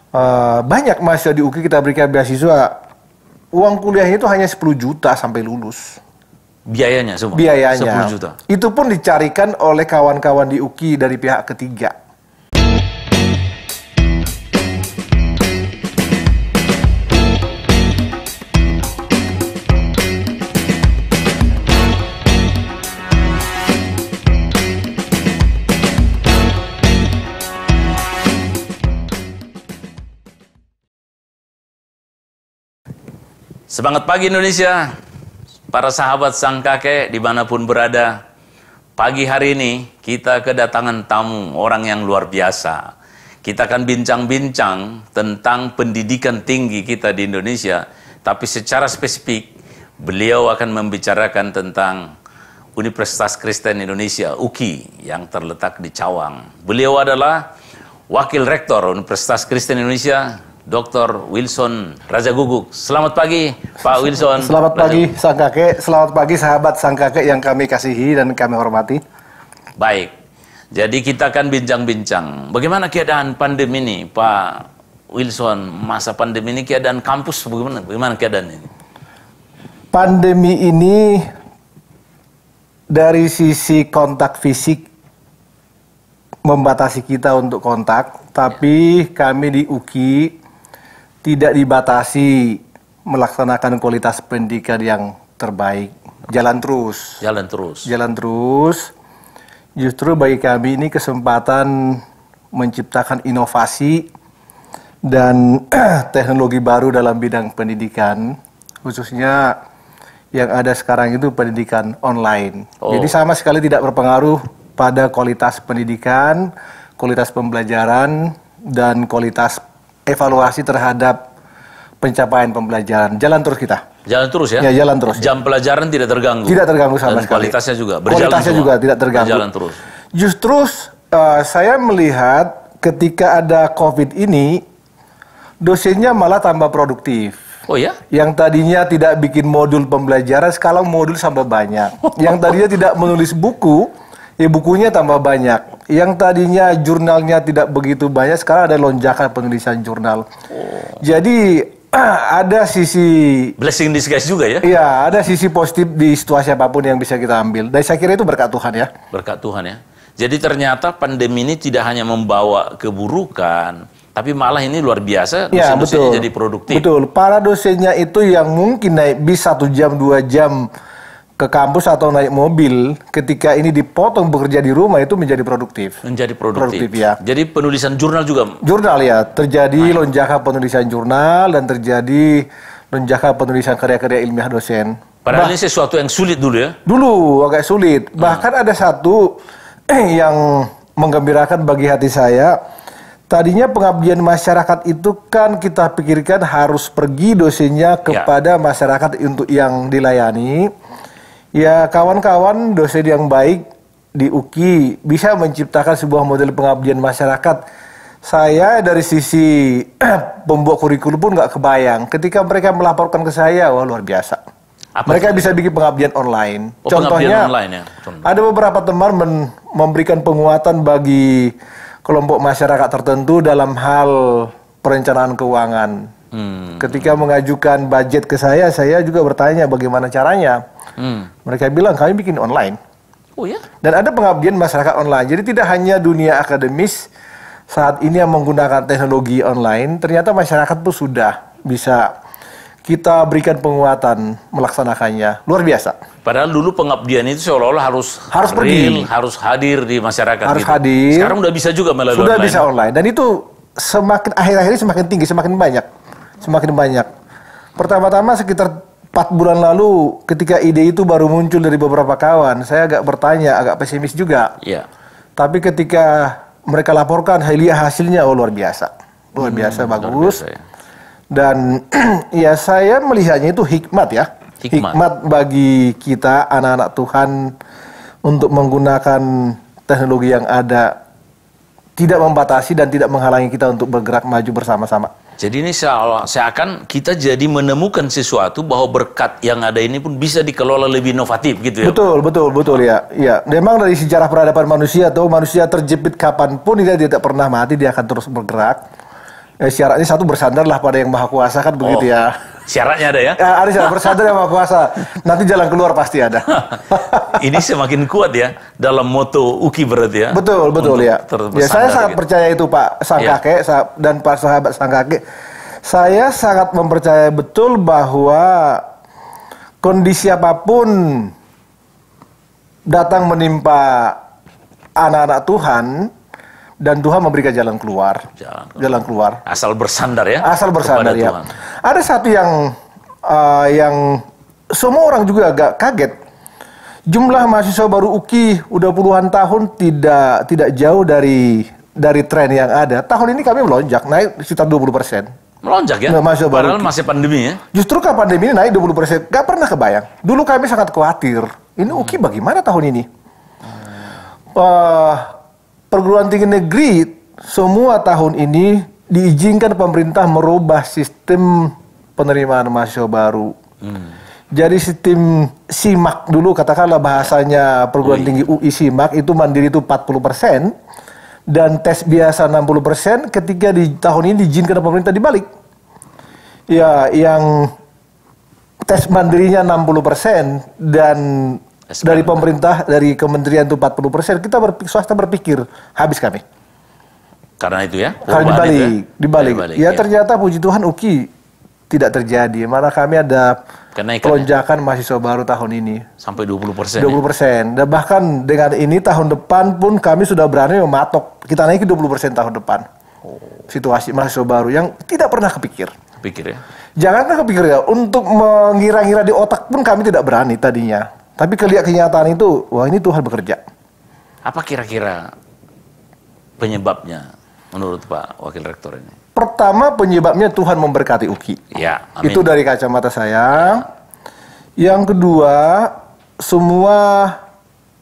Banyak mahasiswa di UKI kita berikan beasiswa, uang kuliahnya itu hanya 10 juta sampai lulus. Biayanya semua? Biayanya. 10 juta? Itu pun dicarikan oleh kawan-kawan di UKI dari pihak ketiga. Semangat pagi Indonesia, para sahabat sang kakek dimanapun berada. Pagi hari ini kita kedatangan tamu orang yang luar biasa. Kita akan bincang-bincang tentang pendidikan tinggi kita di Indonesia. Tapi secara spesifik, beliau akan membicarakan tentang Universitas Kristen Indonesia, UKI, yang terletak di Cawang. Beliau adalah Wakil Rektor Universitas Kristen Indonesia, Dr. Wilson Rajaguguk. Selamat pagi, Pak Wilson. Selamat pagi, sang kakek. Selamat pagi, sahabat sang kakek yang kami kasihi dan kami hormati. Baik, jadi kita akan bincang-bincang. Bagaimana keadaan pandemi ini, Pak Wilson? Masa pandemi ini, keadaan kampus bagaimana? Bagaimana keadaan ini? Pandemi ini dari sisi kontak fisik membatasi kita untuk kontak, tapi kami di UKI tidak dibatasi melaksanakan kualitas pendidikan yang terbaik. Jalan terus. Jalan terus. Jalan terus. Justru bagi kami ini kesempatan menciptakan inovasi dan teknologi baru dalam bidang pendidikan, khususnya yang ada sekarang itu pendidikan online. Jadi sama sekali tidak berpengaruh pada kualitas pendidikan, kualitas pembelajaran, dan kualitas evaluasi terhadap pencapaian pembelajaran. Jalan terus kita. Jalan terus ya? Ya, jalan terus. Jam pelajaran tidak terganggu? Tidak terganggu sama sekali. Kualitasnya juga berjalan. Kualitasnya juga tidak terganggu. Berjalan terus. Justru saya melihat ketika ada COVID ini, dosennya malah tambah produktif. Oh ya? Yang tadinya tidak bikin modul pembelajaran, sekarang modul tambah banyak. Yang tadinya tidak menulis buku, ya bukunya tambah banyak. Yang tadinya jurnalnya tidak begitu banyak, sekarang ada lonjakan penulisan jurnal. Jadi ada sisi blessing in disguise juga ya? Iya, ada sisi positif di situasi apapun yang bisa kita ambil. Dan saya kira itu berkat Tuhan ya. Berkat Tuhan ya. Jadi ternyata pandemi ini tidak hanya membawa keburukan, tapi malah ini luar biasa, dosen-dosennya jadi produktif. Betul, para dosennya itu yang mungkin naik bis 1 jam, 2 jam ke kampus atau naik mobil, ketika ini dipotong bekerja di rumah itu menjadi produktif. Menjadi produktif ya. Jadi penulisan jurnal juga? Jurnal ya, terjadi lonjakan penulisan jurnal dan terjadi lonjakan penulisan karya-karya ilmiah dosen. Padahal ini sesuatu yang sulit dulu ya? Dulu agak sulit. Bahkan ada satu yang menggembirakan bagi hati saya. Tadinya pengabdian masyarakat itu kan kita pikirkan harus pergi dosennya kepada masyarakat untuk yang dilayani. Ya, kawan-kawan dosen yang baik di UKI bisa menciptakan sebuah model pengabdian masyarakat. Saya dari sisi pembuat kurikulum pun nggak kebayang. Ketika mereka melaporkan ke saya, wah luar biasa. Mereka bisa bikin pengabdian online. Contohnya, online ya? Ada beberapa teman memberikan penguatan bagi kelompok masyarakat tertentu dalam hal perencanaan keuangan. Ketika mengajukan budget ke saya juga bertanya bagaimana caranya. Mereka bilang kami bikin online. Oh ya? Dan ada pengabdian masyarakat online. Jadi tidak hanya dunia akademis saat ini yang menggunakan teknologi online, ternyata masyarakat pun sudah bisa kita berikan penguatan melaksanakannya. Luar biasa. Padahal dulu pengabdian itu seolah-olah harus pergi, harus hadir di masyarakat. Harus gitu. hadir. Sekarang udah bisa juga melalui sudah online. Bisa online. Dan itu semakin akhir-akhir ini semakin tinggi, semakin banyak. Semakin banyak. Pertama-tama sekitar 4 bulan lalu ketika ide itu baru muncul dari beberapa kawan, saya agak bertanya, agak pesimis juga. Iya. Tapi ketika mereka laporkan hasilnya, oh luar biasa. Luar biasa, bagus. Luar biasa, ya. Dan ya saya melihatnya itu hikmat ya. Hikmat bagi kita anak-anak Tuhan untuk menggunakan teknologi yang ada, tidak membatasi dan tidak menghalangi kita untuk bergerak maju bersama-sama. Jadi ini seakan kita jadi menemukan sesuatu bahwa berkat yang ada ini pun bisa dikelola lebih inovatif gitu ya. Betul ya. Ya, memang dari sejarah peradaban manusia atau manusia terjepit kapanpun dia tidak pernah mati, dia akan terus bergerak. Syaratnya satu, bersandarlah pada yang Maha Kuasa, kan begitu ya. Syaratnya ada ya? Ada syarat, bersandar yang Maha Kuasa. Nanti jalan keluar pasti ada. Ini semakin kuat ya dalam moto UKI berarti ya. Betul ya. Ya, saya sangat percaya itu Pak Sang Kakek dan Pak Sahabat Sang Kakek. Saya sangat mempercayai betul bahwa kondisi apapun datang menimpa anak-anak Tuhan, dan Tuhan memberikan jalan keluar. Jalan keluar. Asal bersandar ya. Asal bersandar ya. Tuhan. Ada satu yang semua orang juga agak kaget. Jumlah mahasiswa baru UKI udah puluhan tahun tidak jauh dari tren yang ada. Tahun ini kami melonjak, naik sekitar 20%. Melonjak ya? Padahal masih pandemi ya? Justru kan pandemi ini naik 20%. Gak pernah kebayang. Dulu kami sangat khawatir. Ini UKI bagaimana tahun ini? Perguruan tinggi negeri semua tahun ini diizinkan pemerintah merubah sistem penerimaan mahasiswa baru. Jadi sistem SIMAK dulu, katakanlah bahasanya perguruan tinggi UI SIMAK, itu mandiri itu 40%, dan tes biasa 60%, ketika di tahun ini diizinkan pemerintah dibalik. Ya, yang tes mandirinya 60% dan dari pemerintah, dari kementerian itu 40%, swasta berpikir habis kami. Karena itu ya? Karena dibalik. Ya, ternyata puji Tuhan UKI tidak terjadi. Malah kami ada lonjakan mahasiswa baru tahun ini. Sampai 20%. 20%. Dan bahkan dengan ini tahun depan pun kami sudah berani mematok. Kita naiki 20% tahun depan. Situasi mahasiswa baru yang tidak pernah kepikir ya? Janganlah kepikir ya. Untuk mengira-ngira di otak pun kami tidak berani tadinya. Tapi kenyataan itu, wah ini Tuhan bekerja. Apa kira-kira penyebabnya menurut Pak Wakil Rektor ini? Pertama, penyebabnya Tuhan memberkati UKI. Ya, amin. Itu dari kacamata saya. Yang kedua, semua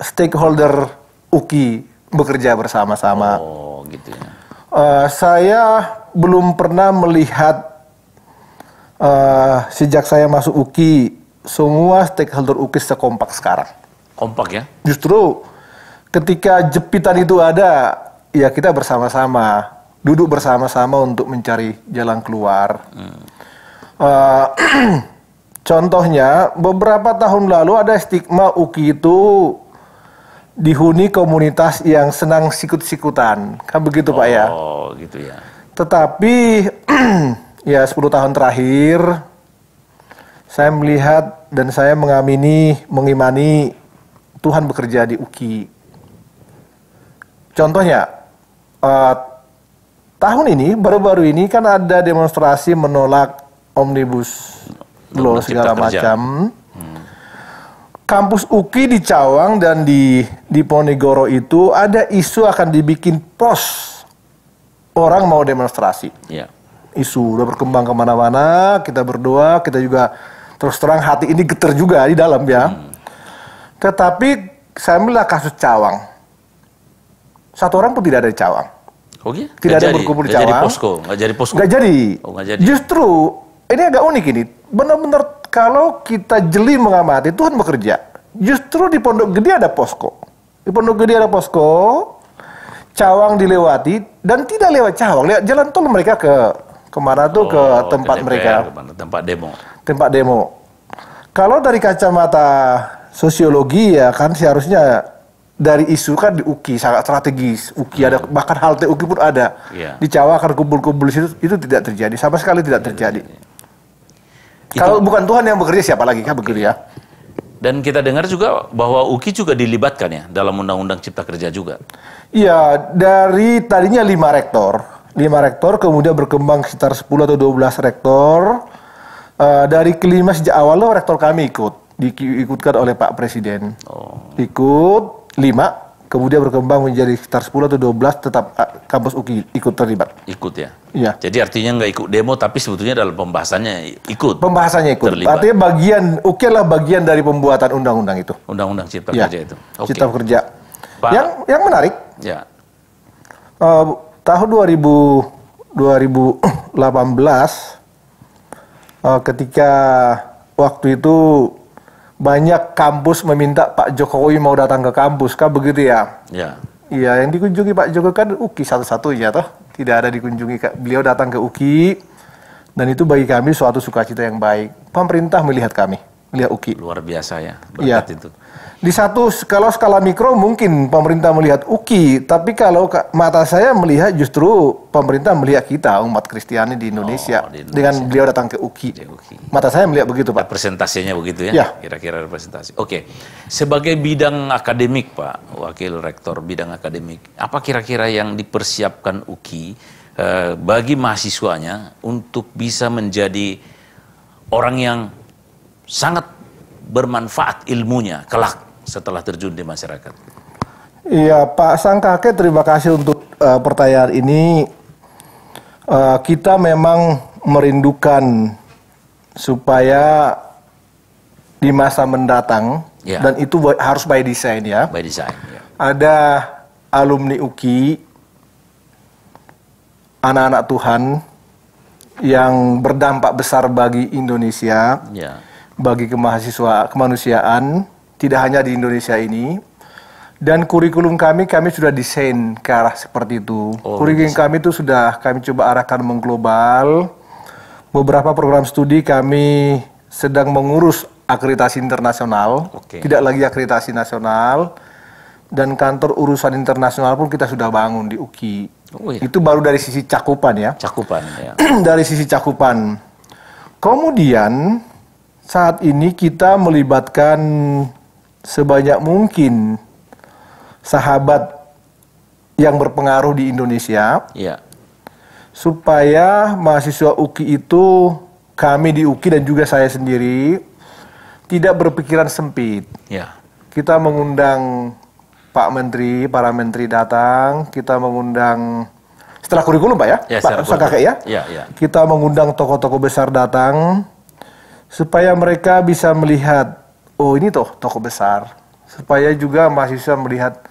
stakeholder UKI bekerja bersama-sama. Oh, gitu ya. Saya belum pernah melihat sejak saya masuk UKI, semua stakeholder UKI sekompak sekarang. Kompak ya? Justru ketika jepitan itu ada, ya kita bersama-sama, duduk bersama-sama untuk mencari jalan keluar. Contohnya, beberapa tahun lalu ada stigma UKI itu dihuni komunitas yang senang sikut-sikutan. Kan begitu Pak ya? Oh gitu ya. Tetapi ya 10 tahun terakhir, saya melihat dan saya mengimani Tuhan bekerja di UKI. Contohnya, tahun ini, baru-baru ini kan ada demonstrasi menolak Omnibus Law segala macam. Kampus UKI di Cawang dan di Ponegoro itu ada isu akan dibikin pos orang mau demonstrasi. Ya. Isu udah berkembang kemana-mana, kita berdoa, kita juga terus terang hati ini getar juga di dalam ya. Tetapi saya melihat kasus Cawang. Satu orang pun tidak ada di Cawang. Oh iya? Tidak ada berkumpul di Cawang. Nggak jadi posko? Nggak jadi. Oh, nggak jadi. Justru, ini agak unik ini. Benar-benar kalau kita jeli mengamati, Tuhan bekerja. Justru di Pondok Gede ada posko. Di Pondok Gede ada posko, Cawang dilewati, dan tidak lewat Cawang. Lihat jalan tol mereka kemana tuh, ke tempat mereka. Tempat demo. Tempat demo. Kalau dari kacamata sosiologi ya kan seharusnya dari isu kan di UKI sangat strategis. UKI ada, bahkan halte UKI pun ada. Di Cawang akan kumpul-kumpul itu tidak terjadi, sama sekali tidak terjadi. Kalau bukan Tuhan yang bekerja, siapa lagi kan begitu ya. Dan kita dengar juga bahwa UKI juga dilibatkan ya dalam Undang-Undang Cipta Kerja juga. Iya, dari tadinya 5 rektor. 5 rektor, kemudian berkembang sekitar 10 atau 12 rektor. Dari kelima sejak awal rektor kami diikutkan oleh Pak Presiden. Ikut 5, kemudian berkembang menjadi sekitar 10 atau 12, tetap kampus UKI ikut terlibat. Ikut ya? Iya. Jadi artinya nggak ikut demo, tapi sebetulnya dalam pembahasannya ikut. Pembahasannya ikut. Terlibat. Artinya UKI adalah bagian dari pembuatan undang-undang itu. Undang-undang Cipta Kerja itu. Cipta Kerja. Pak, yang menarik. Ya. Tahun 2018, ketika waktu itu banyak kampus meminta Pak Jokowi mau datang ke kampus, kan begitu ya? Ya. Iya, yang dikunjungi Pak Jokowi kan UKI satu-satunya toh. tidak ada dikunjungi. Beliau datang ke UKI, dan itu bagi kami suatu sukacita yang baik. Pemerintah melihat kami, melihat UKI. Luar biasa ya, Iya. berkat itu. Di kalau skala mikro mungkin pemerintah melihat UKI, tapi kalau mata saya melihat justru pemerintah melihat kita umat Kristiani di Indonesia, di Indonesia. dengan beliau datang ke UKI. Mata saya melihat begitu, Pak. Representasinya begitu ya, Ya. kira-kira representasi. Oke, sebagai bidang akademik Pak, Wakil Rektor bidang akademik, apa kira-kira yang dipersiapkan UKI bagi mahasiswanya untuk bisa menjadi orang yang sangat bermanfaat ilmunya kelak setelah terjun di masyarakat? Iya, Pak Sangkake, terima kasih untuk pertanyaan ini. Kita memang merindukan supaya di masa mendatang, Ya. dan itu harus by design ya. By design. Ya. Ada alumni UKI, anak-anak Tuhan yang berdampak besar bagi Indonesia, Ya. bagi kemanusiaan, tidak hanya di Indonesia ini. Dan kurikulum kami sudah desain ke arah seperti itu. Kurikulum kami itu sudah kami coba arahkan mengglobal. Beberapa program studi kami sedang mengurus akreditasi internasional, tidak lagi akreditasi nasional. Dan kantor urusan internasional pun kita sudah bangun di UKI. Oh, iya. Itu baru dari sisi cakupan ya. Cakupan ya. Dari sisi cakupan. Kemudian saat ini kita melibatkan sebanyak mungkin sahabat yang berpengaruh di Indonesia, Ya. supaya mahasiswa UKI itu, kami di UKI dan juga saya sendiri, tidak berpikiran sempit. Ya. Kita mengundang Pak Menteri, para menteri datang, kita mengundang setelah kurikulum Pak ya, Ya, Pak Sangkake ya. Ya. Kita mengundang tokoh-tokoh besar datang supaya mereka bisa melihat, oh ini tokoh besar. Supaya juga mahasiswa melihat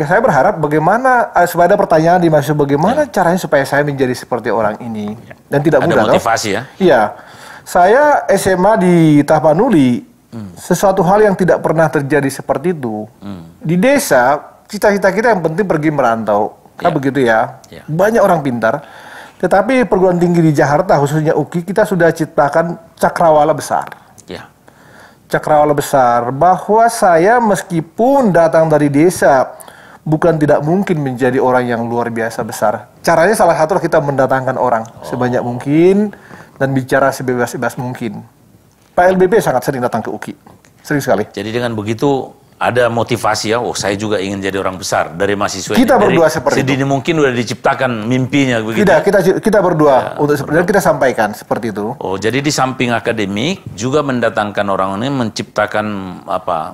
saya berharap bagaimana supaya ada pertanyaan di mahasiswa, bagaimana caranya supaya saya menjadi seperti orang ini. Dan tidak mudah. Ada motivasi ya. Iya. Saya SMA di Tapanuli, sesuatu hal yang tidak pernah terjadi seperti itu. Di desa, cita-cita kita yang penting pergi merantau. Kan begitu ya. Banyak orang pintar. Tetapi perguruan tinggi di Jakarta, khususnya UKI, kita sudah ciptakan cakrawala besar. Ya. Cakrawala besar, bahwa saya meskipun datang dari desa, bukan tidak mungkin menjadi orang yang luar biasa besar. Caranya salah satu kita mendatangkan orang sebanyak mungkin dan bicara sebebas-bebas mungkin. Pak LBP sangat sering datang ke UKI, sering sekali. Jadi dengan begitu ada motivasi ya, oh saya juga ingin jadi orang besar dari mahasiswa. Kita ini. berdua seperti sedini mungkin udah diciptakan mimpinya begitu. Kita berdua untuk dan kita sampaikan seperti itu. Oh, jadi di samping akademik juga mendatangkan orang ini menciptakan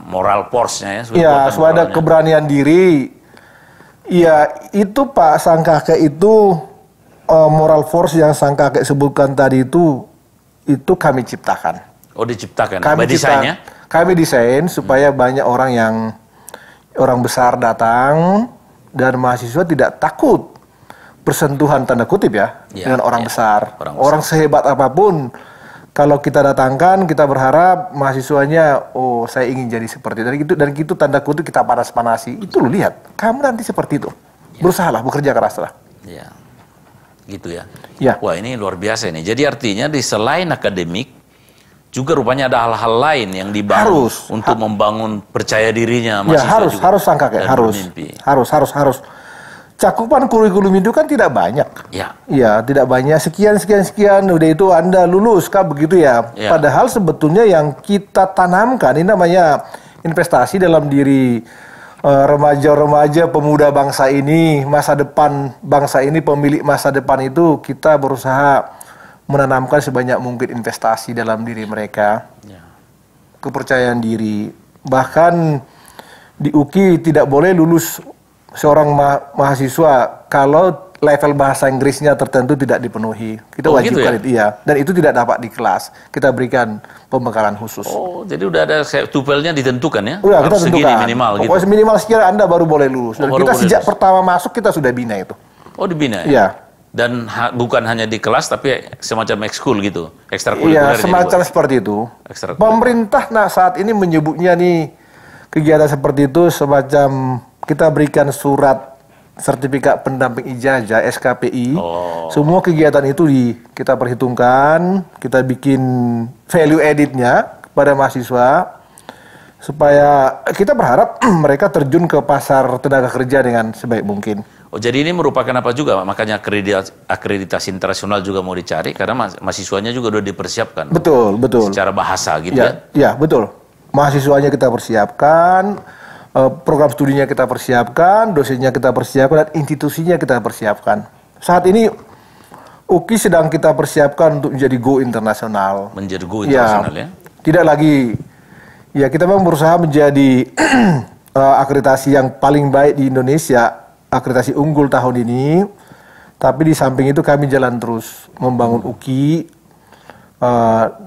moral force-nya ya. Iya, supaya ada keberanian diri. Iya, itu Pak Sangkake itu moral force yang Sangkake sebutkan tadi itu kami ciptakan. Oh, diciptakan. Kami desainnya? Kami desain supaya banyak orang besar datang dan mahasiswa tidak takut bersentuhan tanda kutip ya dengan orang besar. Orang sehebat apapun, kalau kita datangkan, kita berharap mahasiswanya, oh saya ingin jadi seperti itu. Dan itu tanda kutip kita panas-panasi. Itu lo lihat, kamu nanti seperti itu. Berusahalah, bekerja keraslah. Iya. Gitu ya. Ya. Wah, ini luar biasa ini. Jadi artinya di selain akademik juga rupanya ada hal-hal lain yang dibangun untuk membangun percaya dirinya mahasiswa. Ya, harus Sangkake, harus. Cakupan kurikulum itu kan tidak banyak. Ya. Iya, tidak banyak. Sekian, udah itu Anda lulus, kah begitu ya. Padahal sebetulnya yang kita tanamkan, ini namanya investasi dalam diri remaja-remaja pemuda bangsa ini, masa depan bangsa ini, pemilik masa depan itu, kita berusaha menanamkan sebanyak mungkin investasi dalam diri mereka. Kepercayaan diri. Bahkan di UKI tidak boleh lulus seorang mahasiswa kalau level bahasa Inggrisnya tertentu tidak dipenuhi. Kita wajibkan itu, iya. Dan itu tidak dapat di kelas. Kita berikan pembekalan khusus. Oh, jadi udah ada tupelnya ditentukan ya? Udah, kita tentukan. Minimal gitu. Pokoknya minimal sekian Anda baru boleh lulus. Dan kita sejak pertama masuk kita sudah bina itu. Oh, dibina ya? Iya. Dan bukan hanya di kelas tapi semacam ekskul gitu, ekstrakurikuler. Iya, semacam seperti itu. Pemerintah saat ini menyebutnya nih kegiatan seperti itu semacam kita berikan surat sertifikat pendamping ijazah SKPI. Oh. Semua kegiatan itu kita perhitungkan, kita bikin value editnya kepada mahasiswa supaya kita berharap mereka terjun ke pasar tenaga kerja dengan sebaik mungkin. Oh, jadi ini merupakan apa juga, makanya akreditasi internasional juga mau dicari karena mahasiswanya juga udah dipersiapkan. Betul, betul. Secara bahasa gitu ya. Ya, betul. Mahasiswanya kita persiapkan, program studinya kita persiapkan, dosennya kita persiapkan, dan institusinya kita persiapkan. Saat ini UKI sedang kita persiapkan untuk menjadi go internasional. Menjadi go internasional ya? Tidak lagi, ya kita memang berusaha menjadi akreditasi yang paling baik di Indonesia, akreditasi unggul tahun ini. Tapi di samping itu kami jalan terus membangun UKI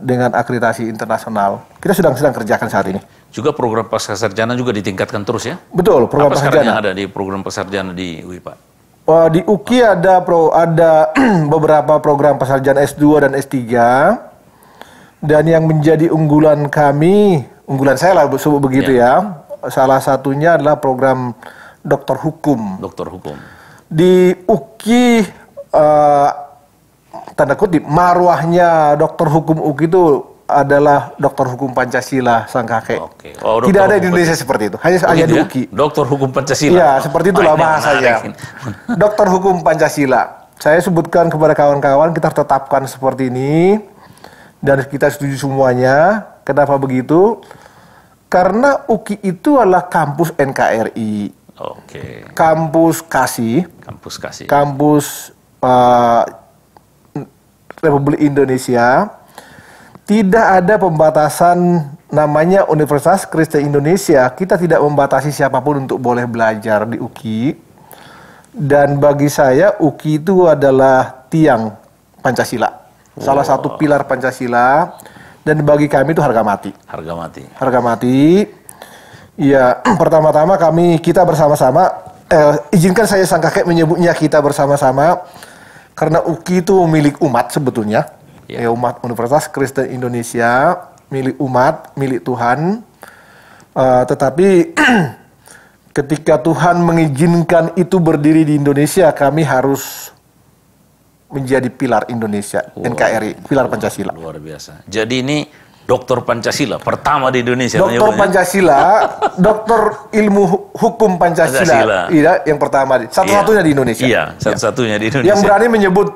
dengan akreditasi internasional. Kita sedang kerjakan saat ini. Juga program pascasarjana juga ditingkatkan terus ya? Betul, program apa sekarang yang pascasarjana. ada di program pascasarjana di UI, Pak? Di UKI ada beberapa program pascasarjana S2 dan S3. Dan yang menjadi unggulan kami, unggulan saya lah sebut begitu ya. Salah satunya adalah program doktor hukum. Doktor hukum. Di UKI tanda kutip marwahnya doktor hukum UKI itu adalah doktor hukum Pancasila sang kakek. Oke. Oh, tidak ada di Indonesia seperti itu. Hanya gitu di ya? UKI. Doktor hukum Pancasila. Iya, seperti itulah bahasanya. Doktor hukum Pancasila. Saya sebutkan kepada kawan-kawan, kita tetapkan seperti ini dan kita setuju semuanya. Kenapa begitu? Karena UKI itu adalah kampus NKRI. Oke. Kampus Kasih. Kampus Kasih. Kampus Republik Indonesia. Tidak ada pembatasan namanya Universitas Kristen Indonesia. Kita tidak membatasi siapapun untuk boleh belajar di UKI. Dan bagi saya UKI itu adalah tiang Pancasila. Salah satu pilar Pancasila. Dan bagi kami itu harga mati. Harga mati. Harga mati. Ya, pertama-tama kita bersama-sama. Izinkan saya sang kakek menyebutnya kita bersama-sama. Karena UKI itu milik umat sebetulnya. Umat Universitas Kristen Indonesia, milik umat, milik Tuhan. Tetapi ketika Tuhan mengizinkan itu berdiri di Indonesia, kami harus menjadi pilar Indonesia, NKRI, pilar Pancasila. Luar biasa. Jadi ini doktor Pancasila pertama di Indonesia. Doktor Pancasila, doktor ilmu hukum Pancasila. Iya, yang pertama, satu-satunya di Indonesia. Iya, satu-satunya di Indonesia. Yang berani menyebut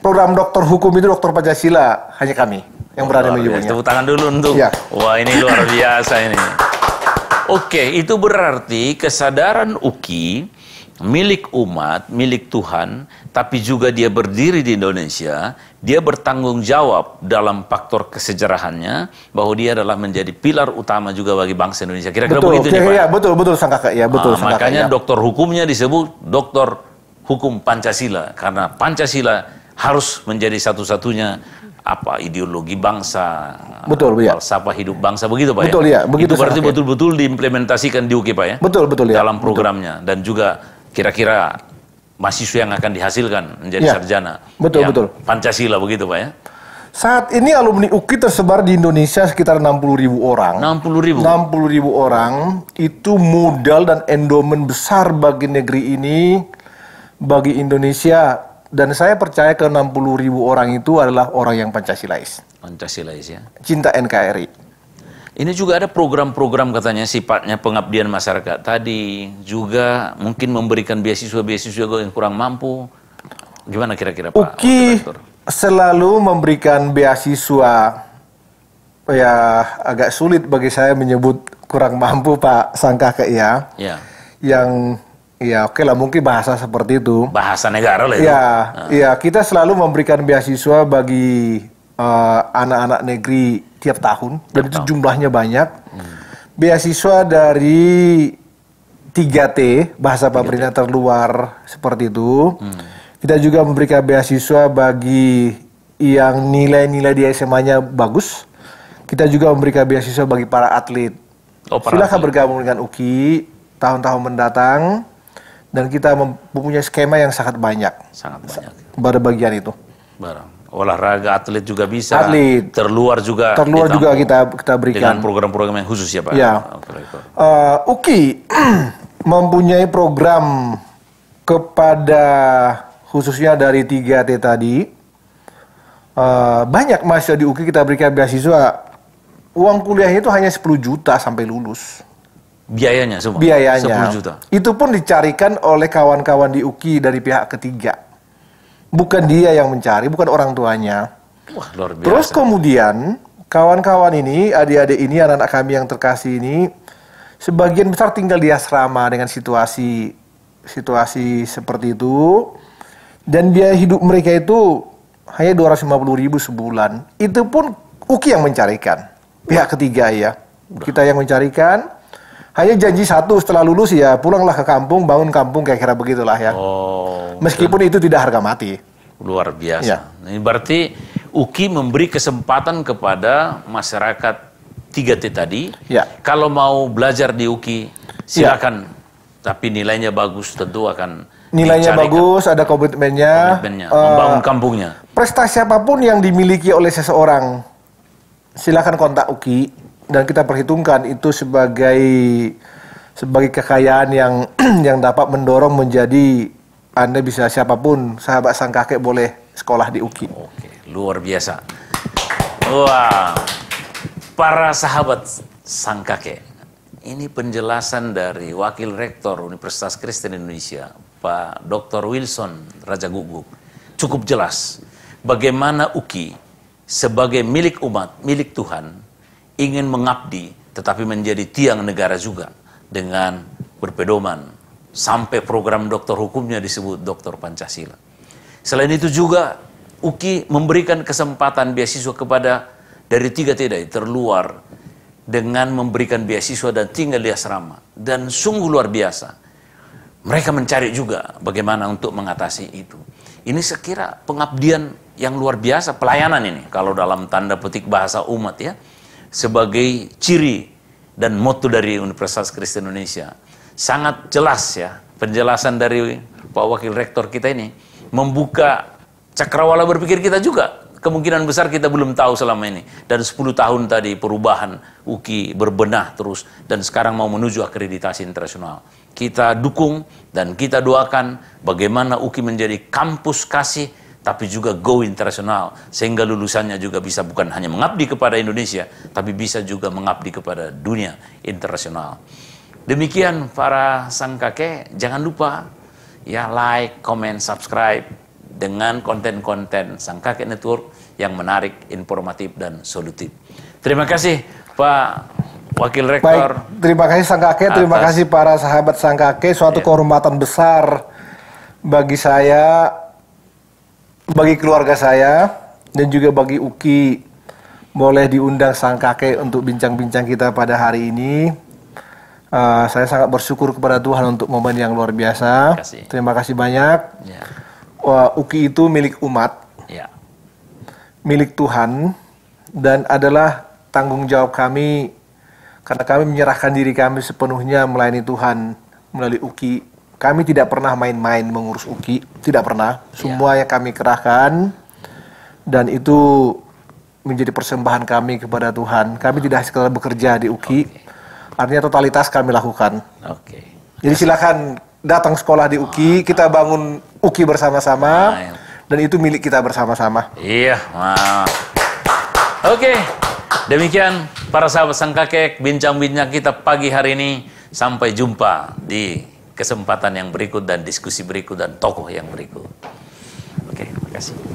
program doktor hukum itu doktor Pancasila, hanya kami yang berani menyebutnya. Tepuk tangan dulu untuk, wah ini luar biasa ini. Oke, itu berarti kesadaran UKI milik umat, milik Tuhan, tapi juga dia berdiri di Indonesia, dia bertanggung jawab dalam faktor kesejarahannya, bahwa dia adalah menjadi pilar utama juga bagi bangsa Indonesia. Kira-kira begitu nih Pak? Ya, betul sang kakak. Ya, betul sang kakak. Makanya doktor hukumnya disebut doktor hukum Pancasila, karena Pancasila harus menjadi satu-satunya ideologi bangsa, falsafah hidup bangsa, begitu Pak betul, ya? Begitu, itu berarti betul-betul diimplementasikan di UKI Pak ya? Betul ya. Dalam programnya dan juga kira-kira mahasiswa yang akan dihasilkan menjadi sarjana. Betul. Pancasila begitu Pak ya? Saat ini alumni UKI tersebar di Indonesia sekitar 60.000 orang. 60.000 orang, itu modal dan endowment besar bagi negeri ini, bagi Indonesia. Dan saya percaya ke 60.000 orang itu adalah orang yang Pancasilais. Pancasilais ya. Cinta NKRI. Ini juga ada program-program katanya sifatnya pengabdian masyarakat tadi. Juga mungkin memberikan beasiswa-beasiswa yang kurang mampu. Gimana kira-kira Pak? UKI selalu memberikan beasiswa. Ya agak sulit bagi saya menyebut kurang mampu Pak sang kakek ya. Yang... Ya oke lah, mungkin bahasa seperti itu. Bahasa negara lah itu. Ya, kita selalu memberikan beasiswa bagi anak-anak negeri tiap tahun. Dan itu jumlahnya banyak. Beasiswa dari 3T, bahasa pemerintah terluar seperti itu. Kita juga memberikan beasiswa bagi yang nilai-nilai di SMA-nya bagus. Kita juga memberikan beasiswa bagi para atlet. Silakan bergabung dengan UKI tahun-tahun mendatang. Dan kita mempunyai skema yang sangat banyak. Sangat banyak. Pada bagian itu. Olahraga, atlet juga bisa. Atlet. Terluar juga kita berikan. Dengan program-program yang khusus ya Pak? Ya. UKI mempunyai program kepada khususnya dari 3T tadi, banyak mahasiswa di UKI kita berikan beasiswa, uang kuliahnya itu hanya 10 juta sampai lulus. Biayanya semua? Biayanya. 10 juta. Itu pun dicarikan oleh kawan-kawan di UKI dari pihak ketiga. Bukan dia yang mencari, bukan orang tuanya. Wah, luar biasa. Terus kemudian, kawan-kawan ini, adik-adik ini, anak-anak kami yang terkasih ini, sebagian besar tinggal di asrama dengan situasi seperti itu. Dan biaya hidup mereka itu hanya 250.000 sebulan. Itu pun UKI yang mencarikan. Pihak ketiga ya. Kita yang mencarikan. Hanya janji satu, setelah lulus ya pulanglah ke kampung, bangun kampung, kira-kira begitulah ya. Meskipun itu tidak harga mati. Luar biasa. Ya. Ini berarti UKI memberi kesempatan kepada masyarakat 3T tadi. Ya. Kalau mau belajar di UKI, silakan. Tapi nilainya bagus, tentu akan nilainya dicarikan. bagus, ada komitmennya. Membangun kampungnya. Prestasi apapun yang dimiliki oleh seseorang, silakan kontak UKI dan kita perhitungkan itu sebagai kekayaan yang dapat mendorong menjadi Anda bisa siapapun, sahabat sang kakek boleh sekolah di UKI. Oke, luar biasa. Wah, para sahabat sang kakek, ini penjelasan dari Wakil Rektor Universitas Kristen Indonesia, Pak Dr. Wilson Raja Guguk. Cukup jelas bagaimana UKI sebagai milik umat, milik Tuhan, ingin mengabdi tetapi menjadi tiang negara juga dengan berpedoman sampai program doktor hukumnya disebut Doktor Pancasila. Selain itu juga UKI memberikan kesempatan beasiswa kepada dari 3T terluar dengan memberikan beasiswa dan tinggal di asrama. Dan sungguh luar biasa. Mereka mencari juga bagaimana untuk mengatasi itu. Ini sekira pengabdian yang luar biasa, pelayanan ini. Kalau dalam tanda petik bahasa umat ya. Sebagai ciri dan moto dari Universitas Kristen Indonesia. Sangat jelas ya, penjelasan dari Pak Wakil Rektor kita ini. Membuka cakrawala berpikir kita juga. Kemungkinan besar kita belum tahu selama ini. Dan 10 tahun tadi perubahan UKI berbenah terus. Dan sekarang mau menuju akreditasi internasional. Kita dukung dan kita doakan bagaimana UKI menjadi kampus kasih. Tapi juga go internasional. Sehingga lulusannya juga bisa bukan hanya mengabdi kepada Indonesia. Tapi bisa juga mengabdi kepada dunia internasional. Demikian para sang kakek. Jangan lupa ya like, comment, subscribe. Dengan konten-konten Sang Kakek Network yang menarik, informatif, dan solutif. Terima kasih Pak Wakil Rektor. Baik, terima kasih Sang Kakek, terima kasih para sahabat Sang Kakek. Suatu kehormatan besar bagi saya, bagi keluarga saya, dan juga bagi UKI. Boleh diundang Sang Kakek untuk bincang-bincang kita pada hari ini. Saya sangat bersyukur kepada Tuhan untuk momen yang luar biasa. Terima kasih banyak. Ya. UKI itu milik umat, ya, milik Tuhan, dan adalah tanggung jawab kami karena kami menyerahkan diri kami sepenuhnya melayani Tuhan melalui UKI. Kami tidak pernah main-main mengurus UKI, tidak pernah. Semua yang kami kerahkan dan itu menjadi persembahan kami kepada Tuhan. Kami tidak sekadar bekerja di UKI, artinya totalitas kami lakukan. Jadi silakan datang sekolah di UKI, kita bangun UKI bersama-sama, dan itu milik kita bersama-sama. Iya, Oke, demikian para sahabat Sang Kakek, bincang-bincang kita pagi hari ini. Sampai jumpa di kesempatan yang berikut dan diskusi berikut dan tokoh yang berikut. Oke, terima kasih.